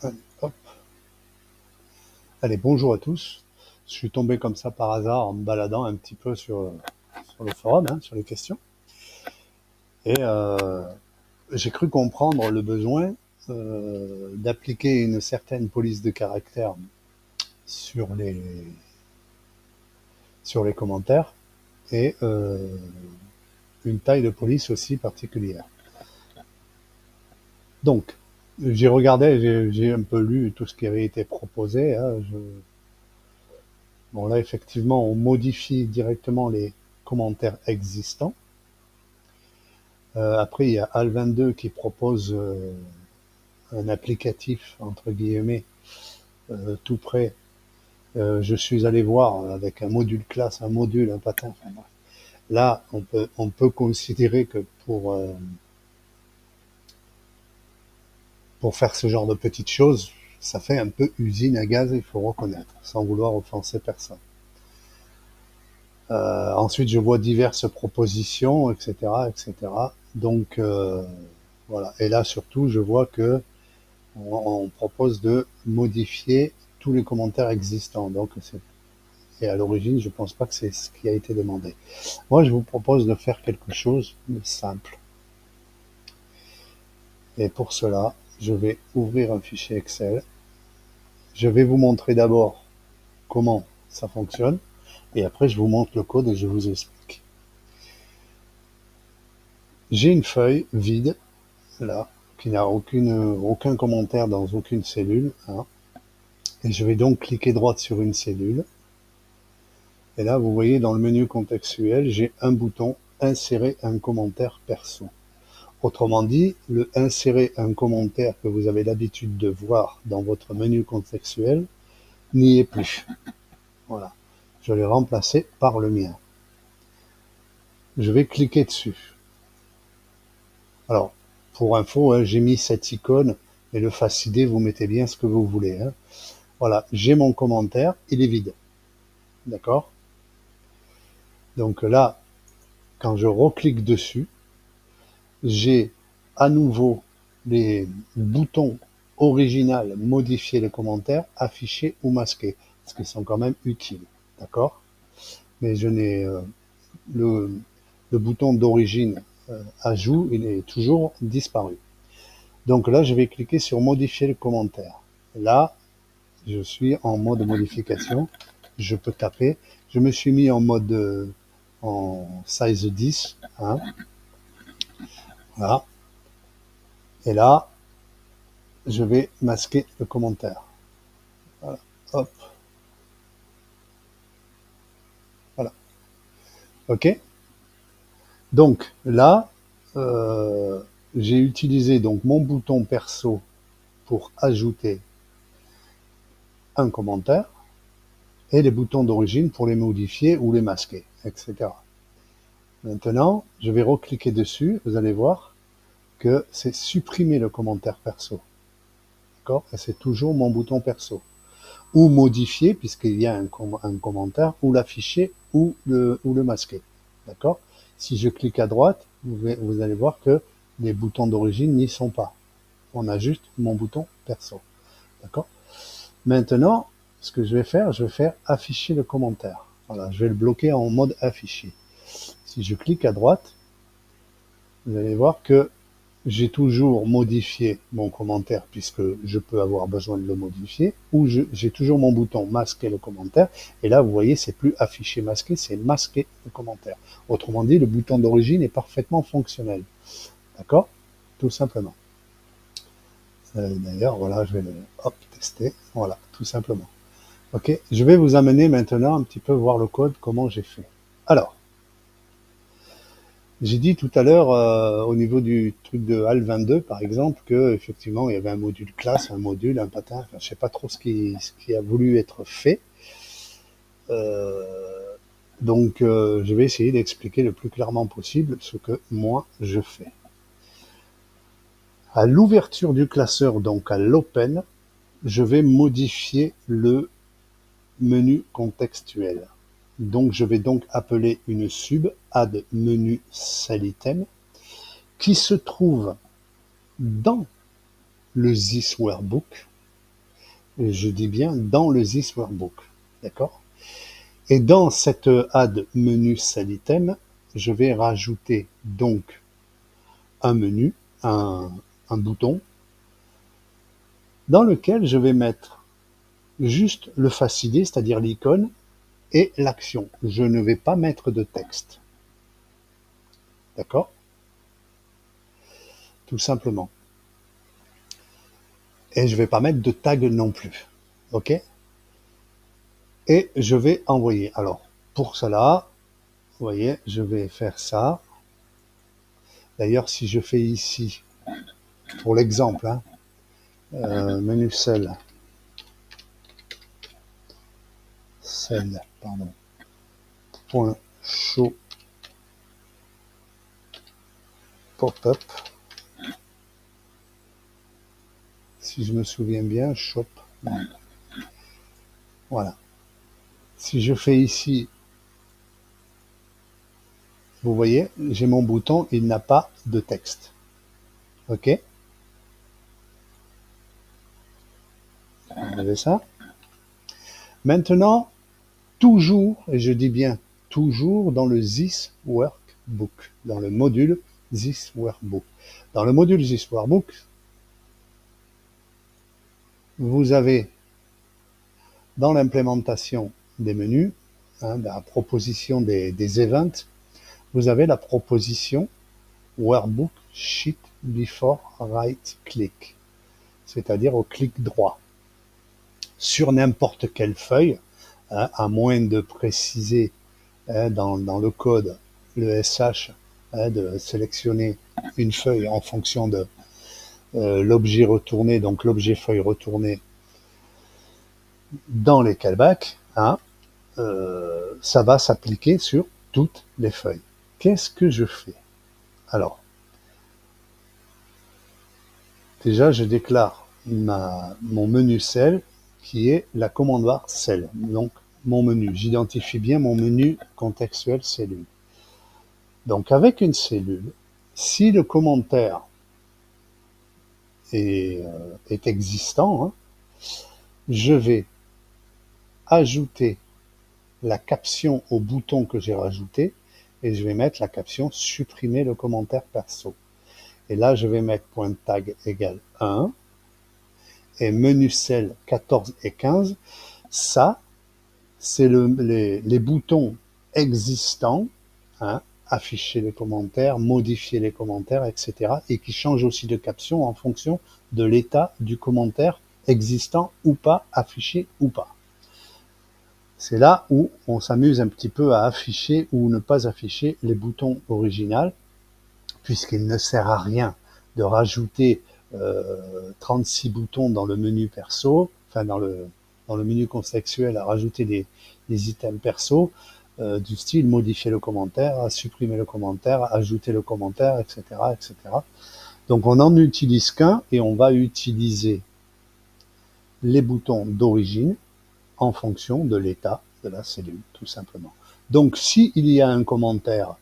Allez, hop. Allez, bonjour à tous. Je suis tombé comme ça par hasard en me baladant un petit peu sur le forum, hein, sur les questions. Et j'ai cru comprendre le besoin d'appliquer une certaine police de caractère sur les commentaires et une taille de police aussi particulière. Donc, j'ai regardé, j'ai un peu lu tout ce qui avait été proposé. Hein. Bon, là, effectivement, on modifie directement les commentaires existants. Après, il y a Al22 qui propose un applicatif, entre guillemets, tout prêt. Je suis allé voir avec un module classe, un module, un patin. Enfin, bref. Là, on peut considérer que pour faire ce genre de petites choses, ça fait un peu usine à gaz, il faut reconnaître, sans vouloir offenser personne. Ensuite, je vois diverses propositions, etc., etc. Donc, voilà. Et là, surtout, je vois que on propose de modifier tous les commentaires existants. Donc, et à l'origine, je pense pas que c'est ce qui a été demandé. Moi, je vous propose de faire quelque chose de simple. Et pour cela, je vais ouvrir un fichier Excel. Je vais vous montrer d'abord comment ça fonctionne. Et après, je vous montre le code et je vous explique. J'ai une feuille vide, là, qui n'a aucun commentaire dans aucune cellule. Hein. Et je vais donc cliquer droite sur une cellule. Et là, vous voyez dans le menu contextuel, j'ai un bouton insérer un commentaire perso. Autrement dit, le insérer un commentaire que vous avez l'habitude de voir dans votre menu contextuel n'y est plus. Voilà. Je l'ai remplacé par le mien. Je vais cliquer dessus. Alors, pour info, hein, j'ai mis cette icône et le face ID, vous mettez bien ce que vous voulez. Hein. Voilà, j'ai mon commentaire, il est vide. D'accord? Donc là, quand je reclique dessus, j'ai à nouveau les boutons original, modifier les commentaires, afficher ou masquer, parce qu'ils sont quand même utiles. D'accord? Mais je n'ai le, le bouton d'origine ajout, il est toujours disparu. Donc là, je vais cliquer sur modifier le commentaire. Là, je suis en mode modification. Je peux taper. Je me suis mis en mode en size 10. Hein, voilà. Et là, je vais masquer le commentaire. Voilà. Hop. Voilà. OK. Donc là, j'ai utilisé donc mon bouton perso pour ajouter un commentaire et les boutons d'origine pour les modifier ou les masquer, etc. Maintenant, je vais recliquer dessus. Vous allez voir que c'est supprimer le commentaire perso. D'accord? Et c'est toujours mon bouton perso. Ou modifier, puisqu'il y a un commentaire, ou l'afficher, ou le masquer. D'accord? Si je clique à droite, vous allez voir que les boutons d'origine n'y sont pas. On a juste mon bouton perso. D'accord? Maintenant, ce que je vais faire afficher le commentaire. Voilà, je vais le bloquer en mode afficher. Si je clique à droite, vous allez voir que j'ai toujours modifié mon commentaire puisque je peux avoir besoin de le modifier, ou j'ai toujours mon bouton masquer le commentaire, et là vous voyez c'est plus afficher masquer, c'est masquer le commentaire. Autrement dit, le bouton d'origine est parfaitement fonctionnel. D'accord? Tout simplement. D'ailleurs, voilà, je vais le tester. Voilà, tout simplement. Ok, je vais vous amener maintenant un petit peu voir le code, comment j'ai fait. Alors, j'ai dit tout à l'heure, au niveau du truc de HAL22, par exemple, que effectivement il y avait un module classe, un module, un patin, enfin, je sais pas trop ce qui a voulu être fait. Euh, donc, je vais essayer d'expliquer le plus clairement possible ce que moi je fais. À l'ouverture du classeur, donc à l'open, je vais modifier le menu contextuel. Donc, je vais donc appeler une sub add menu cell item qui se trouve dans le This Workbook. Et je dis bien dans le This Workbook. D'accord? Et dans cette Add Menu Cell Item, je vais rajouter donc un menu, un bouton, dans lequel je vais mettre juste le facilité, c'est-à-dire l'icône, et l'action. Je ne vais pas mettre de texte. D'accord? Tout simplement. Et je ne vais pas mettre de tag non plus. OK? Et je vais envoyer. Alors, pour cela, vous voyez, je vais faire ça. D'ailleurs, si je fais ici, pour l'exemple, hein, menu cell, pardon, point show pop-up, si je me souviens bien, shop, voilà. Si je fais ici, vous voyez, j'ai mon bouton, il n'a pas de texte. OK? Vous avez ça? Maintenant, toujours, et je dis bien toujours, dans le This Workbook, dans le module This Workbook. Dans le module This Workbook, vous avez dans l'implémentation des menus, hein, dans la proposition des events, vous avez la proposition Workbook Sheet Before Right Click, c'est-à-dire au clic droit. Sur n'importe quelle feuille, hein, à moins de préciser hein, dans le code, le SH, hein, de sélectionner une feuille en fonction de l'objet retourné, donc l'objet feuille retourné dans les callbacks, hein, ça va s'appliquer sur toutes les feuilles. Qu'est-ce que je fais? Alors, déjà, je déclare mon menu cell qui est la commande barre cell. Donc, mon menu. J'identifie bien mon menu contextuel cellule. Donc, avec une cellule, si le commentaire est existant, hein, je vais ajouter la caption au bouton que j'ai rajouté et je vais mettre la caption supprimer le commentaire perso. Et là, je vais mettre point tag égale 1 et menu cell 14 et 15. Ça, c'est les boutons existants, hein, afficher les commentaires, modifier les commentaires, etc. et qui changent aussi de caption en fonction de l'état du commentaire existant ou pas, affiché ou pas. C'est là où on s'amuse un petit peu à afficher ou ne pas afficher les boutons originaux, puisqu'il ne sert à rien de rajouter 36 boutons dans le menu perso, enfin dans le menu contextuel, à rajouter des items perso, du style modifier le commentaire, supprimer le commentaire, ajouter le commentaire, etc., etc. Donc on n'en utilise qu'un et on va utiliser les boutons d'origine en fonction de l'état de la cellule, tout simplement. Donc, s'il y a un commentaire,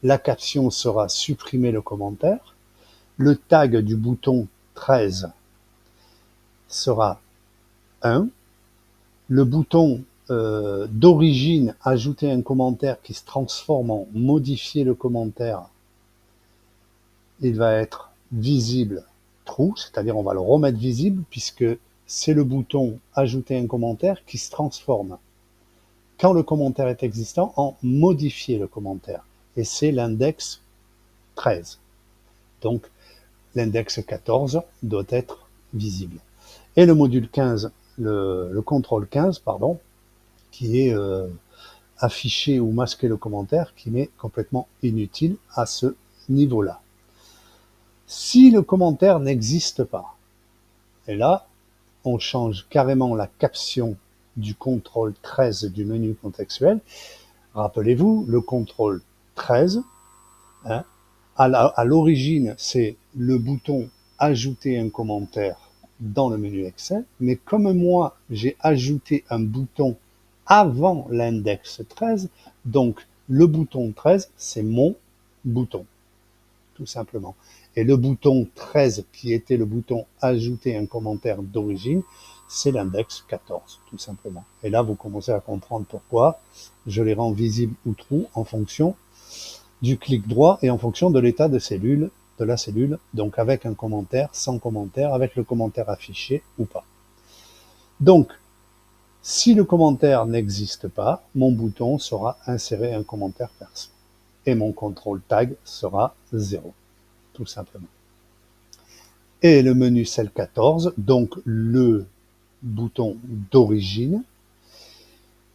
la caption sera supprimer le commentaire. Le tag du bouton 13 sera 1. Le bouton d'origine, ajouter un commentaire qui se transforme en modifier le commentaire, il va être visible true, c'est-à-dire on va le remettre visible puisque c'est le bouton ajouter un commentaire qui se transforme quand le commentaire est existant en modifier le commentaire. Et c'est l'index 13. Donc l'index 14 doit être visible. Et le module 15, le contrôle 15, pardon, qui est afficher ou masquer le commentaire, qui m'est complètement inutile à ce niveau-là. Si le commentaire n'existe pas, et là, on change carrément la caption du contrôle 13 du menu contextuel. Rappelez-vous, le contrôle 13, hein, à l'origine, c'est le bouton ajouter un commentaire dans le menu Excel, mais comme moi, j'ai ajouté un bouton avant l'index 13, donc le bouton 13, c'est mon bouton, tout simplement. Et le bouton 13, qui était le bouton ajouter un commentaire d'origine, c'est l'index 14, tout simplement. Et là, vous commencez à comprendre pourquoi je les rends visibles ou true en fonction du clic droit et en fonction de l'état de la cellule, donc avec un commentaire, sans commentaire, avec le commentaire affiché ou pas. Donc, si le commentaire n'existe pas, mon bouton sera insérer un commentaire perso. Et mon contrôle tag sera 0, tout simplement. Et le menu cell 14, donc le bouton d'origine,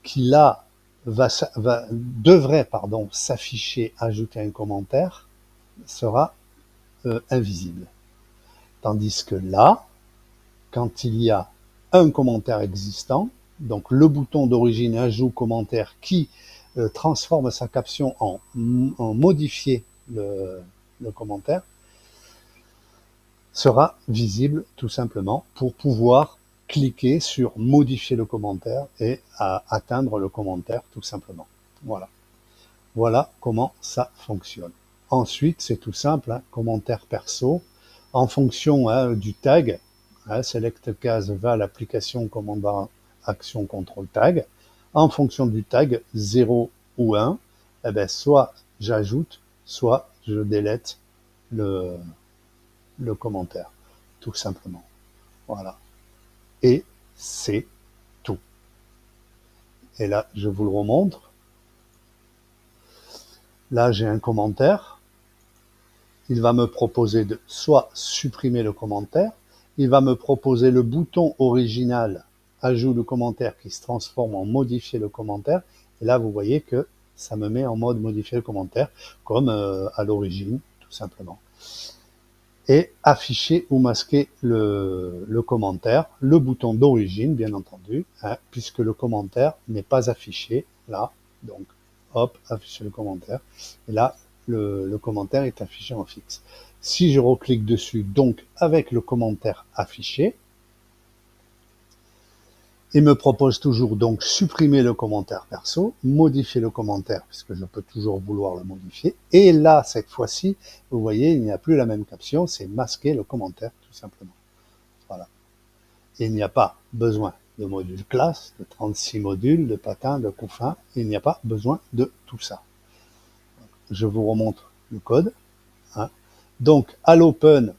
qui là devrait s'afficher, ajouter un commentaire, sera invisible. Tandis que là, quand il y a un commentaire existant, donc le bouton d'origine ajout commentaire qui transforme sa caption en modifier le commentaire, sera visible tout simplement pour pouvoir cliquer sur modifier le commentaire et atteindre le commentaire tout simplement. Voilà. Voilà comment ça fonctionne. Ensuite, c'est tout simple, hein, commentaire perso, en fonction du tag, select case va à l'application commande barre action contrôle tag, en fonction du tag 0 ou 1, soit j'ajoute, soit je délète le commentaire, tout simplement. Voilà. Et c'est tout. Et là, je vous le remontre. Là, j'ai un commentaire. Il va me proposer de soit supprimer le commentaire, il va me proposer le bouton original, ajout le commentaire, qui se transforme en modifier le commentaire. Et là, vous voyez que ça me met en mode modifier le commentaire, comme à l'origine, tout simplement. Et afficher ou masquer le commentaire, le bouton d'origine, bien entendu, hein, puisque le commentaire n'est pas affiché là. Donc, hop, afficher le commentaire. Et là, le commentaire est affiché en fixe. Si je reclique dessus, donc avec le commentaire affiché, il me propose toujours donc supprimer le commentaire perso, modifier le commentaire, puisque je peux toujours vouloir le modifier. Et là, cette fois-ci, vous voyez, il n'y a plus la même caption, c'est masquer le commentaire, tout simplement. Voilà. Il n'y a pas besoin de module classe, de 36 modules, de patins, de couffins. Il n'y a pas besoin de tout ça. Je vous remontre le code. Hein. Donc, à l'open,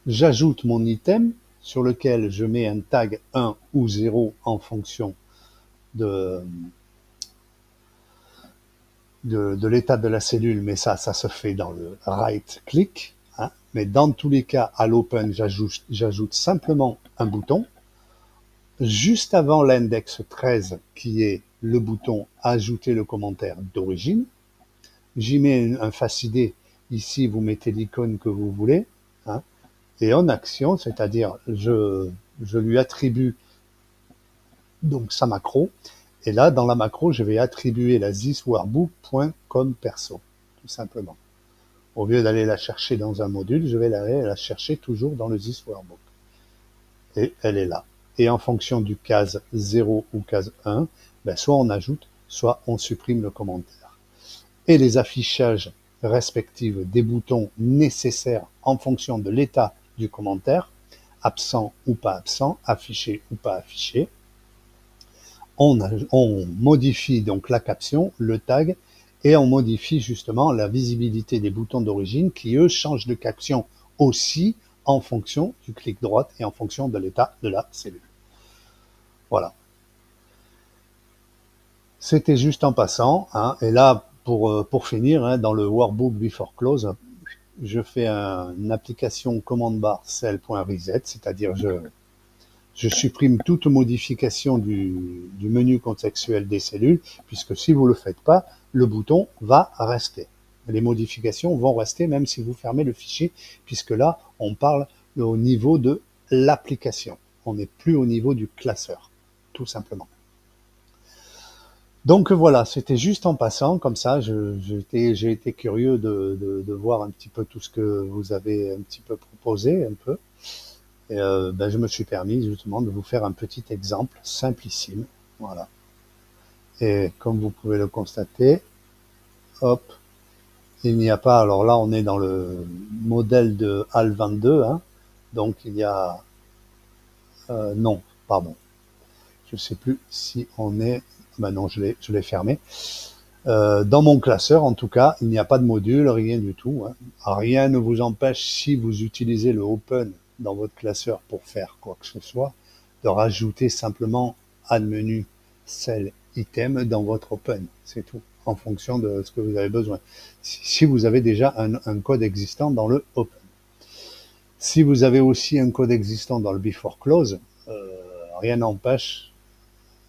j'ajoute mon item sur lequel je mets un tag 1 ou 0 en fonction de l'état de la cellule, mais ça se fait dans le right click. Hein. Mais dans tous les cas, à l'open, j'ajoute simplement un bouton. Juste avant l'index 13, qui est le bouton ajouter le commentaire d'origine, j'y mets un facidé. Ici, vous mettez l'icône que vous voulez. Hein. Et en action, c'est-à-dire je lui attribue donc sa macro, et là dans la macro je vais attribuer la thisWorkbook.com perso, tout simplement. Au lieu d'aller la chercher dans un module, je vais la chercher toujours dans le thisWorkbook. Et elle est là. Et en fonction du case 0 ou case 1, soit on ajoute, soit on supprime le commentaire. Et les affichages respectifs des boutons nécessaires en fonction de l'état du commentaire, absent ou pas absent, affiché ou pas affiché. On modifie donc la caption, le tag, et on modifie justement la visibilité des boutons d'origine qui, eux, changent de caption aussi en fonction du clic droit et en fonction de l'état de la cellule. Voilà. C'était juste en passant. Hein, et là, pour finir, hein, dans le Workbook Before Close, je fais une application commande barre cell.reset, c'est-à-dire je supprime toute modification du menu contextuel des cellules, puisque si vous ne le faites pas, le bouton va rester. Les modifications vont rester même si vous fermez le fichier, puisque là, on parle au niveau de l'application. On n'est plus au niveau du classeur, tout simplement. Donc voilà, c'était juste en passant, comme ça, j'ai été curieux de voir un petit peu tout ce que vous avez un petit peu proposé, un peu. Et je me suis permis justement de vous faire un petit exemple simplissime. Voilà. Et comme vous pouvez le constater, hop, il n'y a pas, alors là on est dans le modèle de HAL22, hein, donc il y a, non, pardon, je ne sais plus si on est, ben non, je l'ai fermé. Dans mon classeur, en tout cas, il n'y a pas de module, rien du tout, hein. Rien ne vous empêche, si vous utilisez le Open dans votre classeur pour faire quoi que ce soit, de rajouter simplement Add menu Cell Item dans votre Open, c'est tout, en fonction de ce que vous avez besoin. Si vous avez déjà un code existant dans le Open. Si vous avez aussi un code existant dans le Before Close, rien n'empêche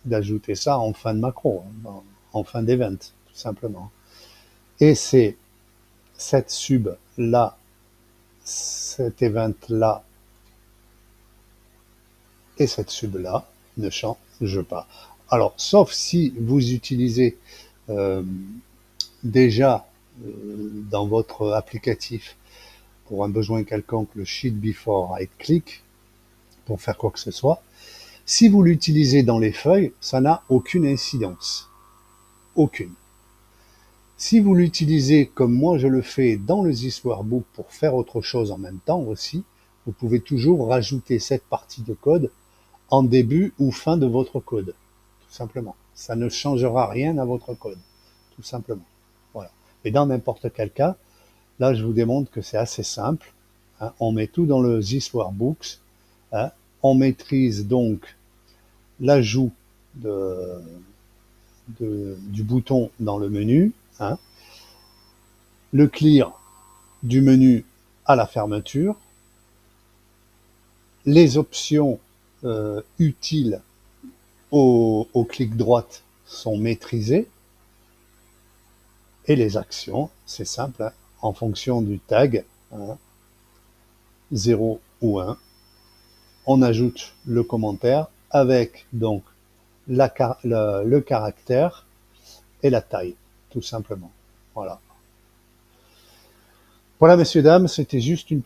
d'ajouter ça en fin de macro, hein, en fin d'event, tout simplement. Et c'est cette sub là, cet event là et cette sub là ne changent pas. Alors, sauf si vous utilisez déjà dans votre applicatif pour un besoin quelconque le sheet before right click pour faire quoi que ce soit. Si vous l'utilisez dans les feuilles, ça n'a aucune incidence. Aucune. Si vous l'utilisez comme moi je le fais dans le This Workbook pour faire autre chose en même temps aussi, vous pouvez toujours rajouter cette partie de code en début ou fin de votre code, tout simplement. Ça ne changera rien à votre code, tout simplement. Voilà. Et dans n'importe quel cas, là je vous démontre que c'est assez simple, hein. On met tout dans le This Workbooks, hein. On maîtrise donc l'ajout du bouton dans le menu, hein, le clear du menu à la fermeture, les options utiles au clic droite sont maîtrisées, et les actions, c'est simple, hein, en fonction du tag, hein, 0 ou 1, on ajoute le commentaire avec donc le caractère et la taille, tout simplement. Voilà. Voilà, messieurs, dames, c'était juste un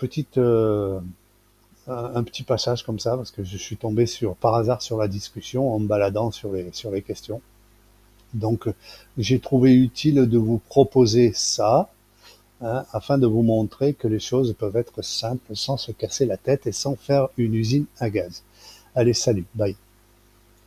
petit passage comme ça, parce que je suis tombé par hasard sur la discussion en me baladant sur les questions. Donc, j'ai trouvé utile de vous proposer ça, hein, afin de vous montrer que les choses peuvent être simples sans se casser la tête et sans faire une usine à gaz. Allez, salut, bye.